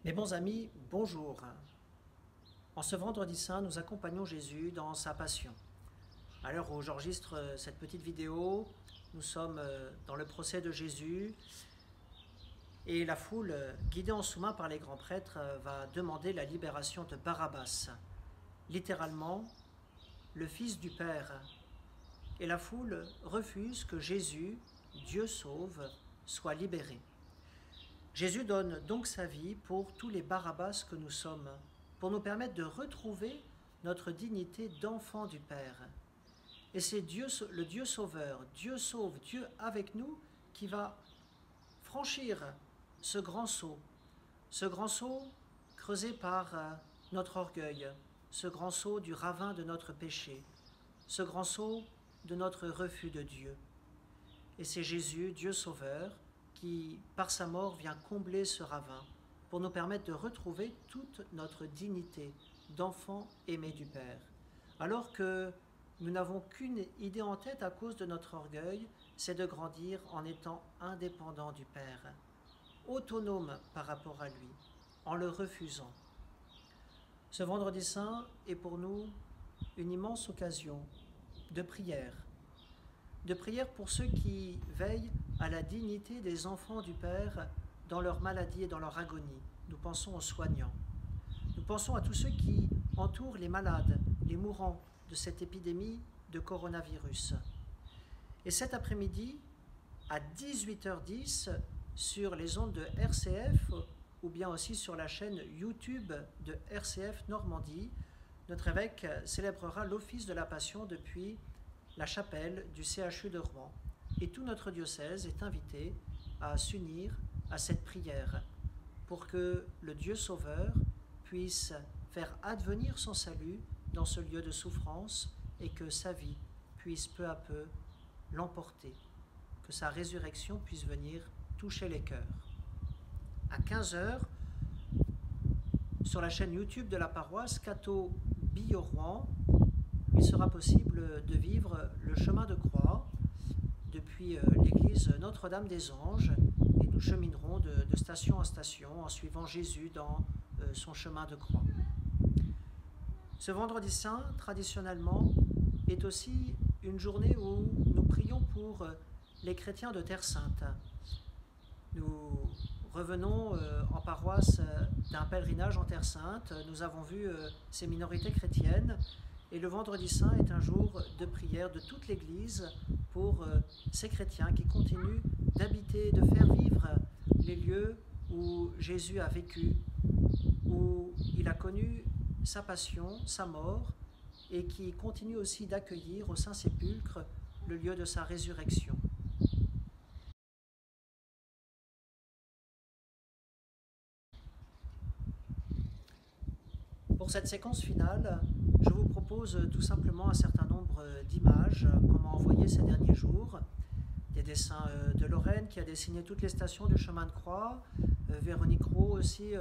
Mes bons amis, bonjour. En ce vendredi saint, nous accompagnons Jésus dans sa passion. À l'heure où j'enregistre cette petite vidéo, nous sommes dans le procès de Jésus et la foule, guidée en sous-main par les grands prêtres, va demander la libération de Barabbas, littéralement le fils du Père. Et la foule refuse que Jésus, Dieu sauve, soit libéré. Jésus donne donc sa vie pour tous les Barabbas que nous sommes, pour nous permettre de retrouver notre dignité d'enfant du Père. Et c'est Dieu, le Dieu sauveur, Dieu sauve, Dieu avec nous, qui va franchir ce grand saut creusé par notre orgueil, ce grand saut du ravin de notre péché, ce grand saut de notre refus de Dieu. Et c'est Jésus, Dieu sauveur, qui, par sa mort, vient combler ce ravin pour nous permettre de retrouver toute notre dignité d'enfant aimé du Père. Alors que nous n'avons qu'une idée en tête à cause de notre orgueil, c'est de grandir en étant indépendant du Père, autonome par rapport à lui, en le refusant. Ce vendredi saint est pour nous une immense occasion de prière pour ceux qui veillent à la dignité des enfants du Père dans leur maladie et dans leur agonie. Nous pensons aux soignants. Nous pensons à tous ceux qui entourent les malades, les mourants de cette épidémie de coronavirus. Et cet après-midi, à 18h10, sur les ondes de RCF, ou bien aussi sur la chaîne YouTube de RCF Normandie, notre évêque célébrera l'office de la Passion depuis la chapelle du CHU de Rouen. Et tout notre diocèse est invité à s'unir à cette prière pour que le Dieu Sauveur puisse faire advenir son salut dans ce lieu de souffrance et que sa vie puisse peu à peu l'emporter, que sa résurrection puisse venir toucher les cœurs. À 15h, sur la chaîne YouTube de la paroisse Cateau Billot-Rouen, il sera possible de vivre le chemin de croix depuis l'église Notre-Dame des Anges et nous cheminerons de station en station en suivant Jésus dans son chemin de croix. Ce vendredi saint, traditionnellement, est aussi une journée où nous prions pour les chrétiens de Terre Sainte. Nous revenons en paroisse d'un pèlerinage en Terre Sainte. Nous avons vu ces minorités chrétiennes. Et le vendredi saint est un jour de prière de toute l'Église pour ces chrétiens qui continuent d'habiter, de faire vivre les lieux où Jésus a vécu, où il a connu sa passion, sa mort, et qui continuent aussi d'accueillir au Saint-Sépulcre le lieu de sa résurrection. Pour cette séquence finale, je vous propose tout simplement un certain nombre d'images qu'on m'a envoyées ces derniers jours. Des dessins de Lorraine qui a dessiné toutes les stations du chemin de croix. Véronique Roux aussi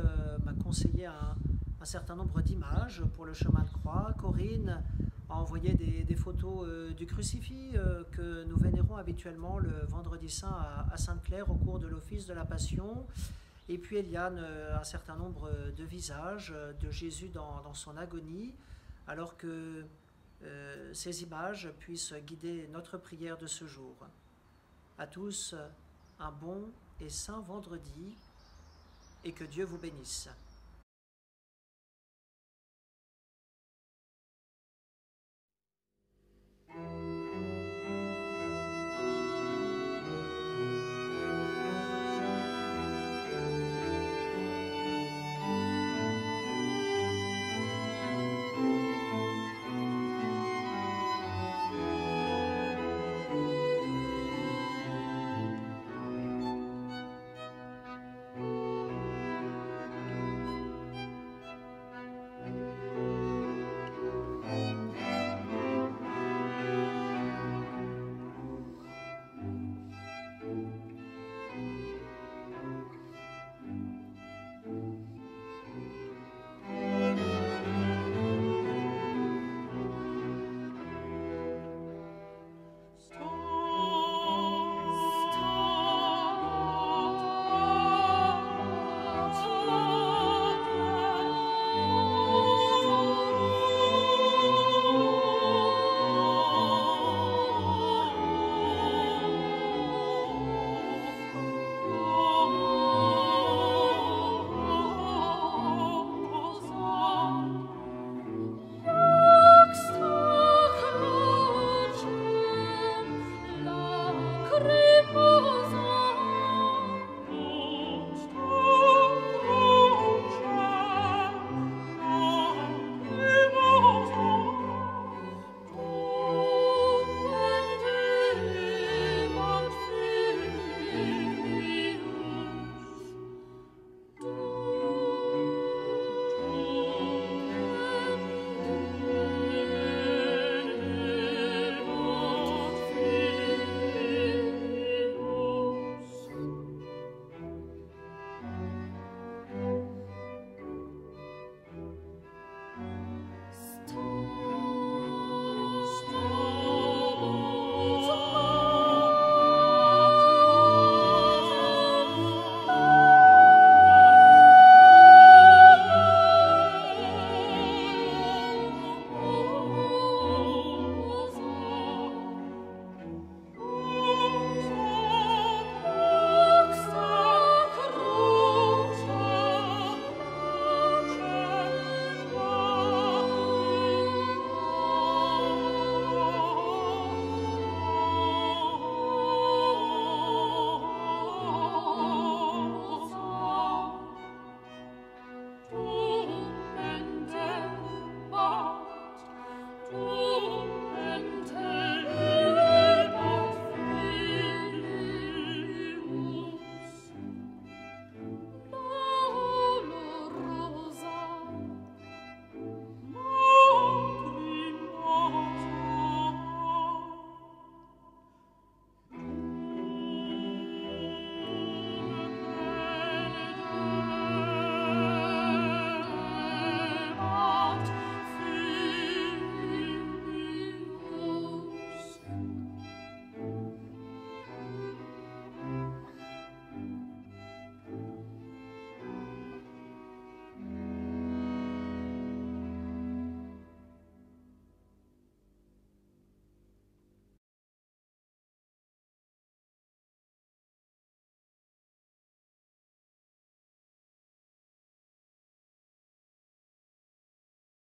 m'a conseillé un certain nombre d'images pour le chemin de croix. Corinne a envoyé des photos du crucifix que nous vénérons habituellement le vendredi saint à Sainte-Claire au cours de l'office de la Passion. Et puis Eliane, un certain nombre de visages de Jésus dans son agonie, alors que ces images puissent guider notre prière de ce jour. À tous, un bon et saint vendredi, et que Dieu vous bénisse.